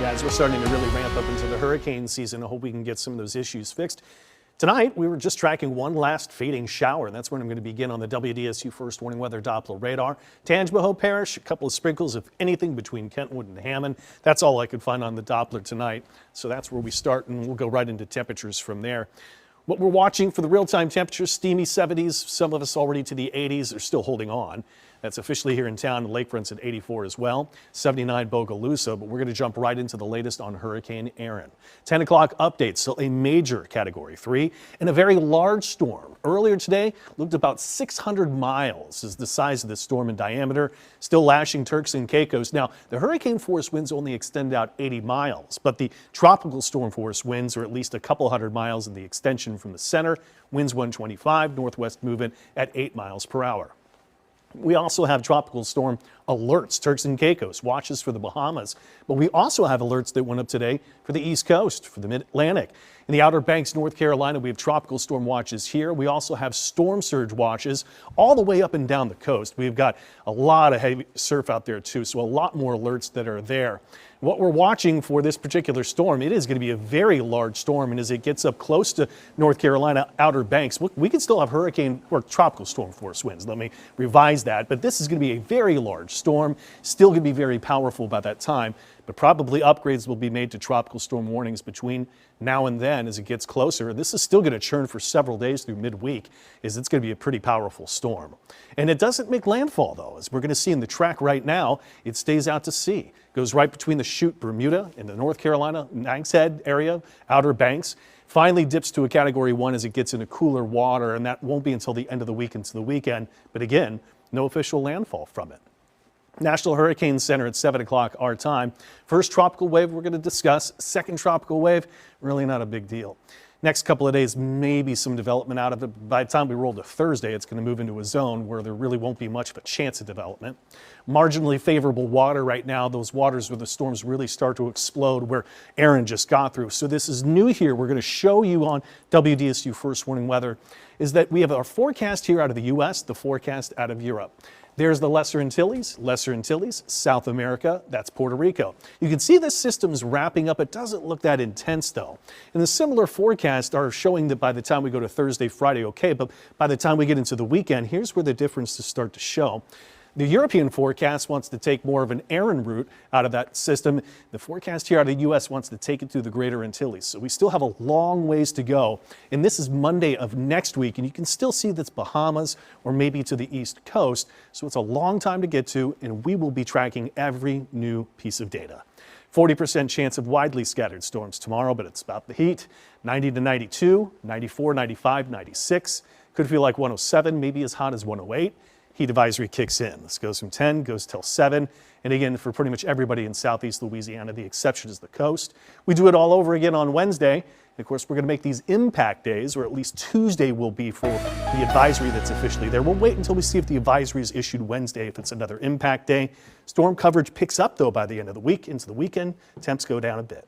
Yeah, as we're starting to really ramp up into the hurricane season, I hope we can get some of those issues fixed. Tonight, we were just tracking one last fading shower, and that's when I'm going to begin on the WDSU First Warning Weather Doppler radar. Tangipahoa Parish, a couple of sprinkles, if anything, between Kentwood and Hammond. That's all I could find on the Doppler tonight. So that's where we start, and we'll go right into temperatures from there. What we're watching for the real-time temperatures, steamy 70s, some of us already to the 80s, are still holding on. That's officially here in town. The lakefront's at 84 as well, 79 Bogalusa, but we're going to jump right into the latest on Hurricane Erin. 10 o'clock update, still a major Category 3 and a very large storm. Earlier today, looked about 600 miles is the size of the storm in diameter, still lashing Turks and Caicos. Now, the hurricane force winds only extend out 80 miles, but the tropical storm force winds are at least a couple hundred miles in the extension from the center. Winds 125, northwest movement at 8 miles per hour. We also have tropical storm alerts, Turks and Caicos, watches for the Bahamas. But we also have alerts that went up today for the East Coast, for the Mid-Atlantic. In the Outer Banks, North Carolina, we have tropical storm watches here. We also have storm surge watches all the way up and down the coast. We've got a lot of heavy surf out there too, so a lot more alerts that are there. What we're watching for this particular storm, it is going to be a very large storm, and as it gets up close to North Carolina Outer Banks, we can still have hurricane or tropical storm force winds. Let me revise that, but this is going to be a very large storm, still going to be very powerful by that time, but probably upgrades will be made to tropical storm warnings between now and then as it gets closer. This is still going to churn for several days through midweek, as it's going to be a pretty powerful storm. And it doesn't make landfall, though. As we're going to see in the track right now, it stays out to sea. Goes right between the chute Bermuda and the North Carolina, Nags Head area, Outer Banks. Finally dips to a Category 1 as it gets into cooler water, and that won't be until the end of the week into the weekend. But again, no official landfall from it. National Hurricane Center at 7 o'clock our time. First tropical wave we're going to discuss. Second tropical wave, really not a big deal. Next couple of days, maybe some development out of it. By the time we roll to Thursday, it's going to move into a zone where there really won't be much of a chance of development. Marginally favorable water right now, those waters where the storms really start to explode, where Erin just got through. So this is new here. We're going to show you on WDSU First Warning Weather is that we have our forecast here out of the U.S., the forecast out of Europe. There's the Lesser Antilles, South America, that's Puerto Rico. You can see this system's wrapping up. It doesn't look that intense though. And the similar forecasts are showing that by the time we go to Thursday, Friday, okay, but by the time we get into the weekend, here's where the differences start to show. The European forecast wants to take more of an Erin route out of that system. The forecast here out of the U.S. wants to take it through the Greater Antilles. So we still have a long ways to go. And this is Monday of next week. And you can still see that's Bahamas or maybe to the East Coast. So it's a long time to get to, and we will be tracking every new piece of data. 40% chance of widely scattered storms tomorrow, but it's about the heat. 90 to 92, 94, 95, 96. Could feel like 107, maybe as hot as 108. Heat advisory kicks in. This goes from 10, goes till 7. And again, for pretty much everybody in southeast Louisiana, the exception is the coast. We do it all over again on Wednesday. And of course, we're going to make these impact days, or at least Tuesday will be for the advisory that's officially there. We'll wait until we see if the advisory is issued Wednesday, if it's another impact day. Storm coverage picks up, though, by the end of the week, into the weekend. Temps go down a bit.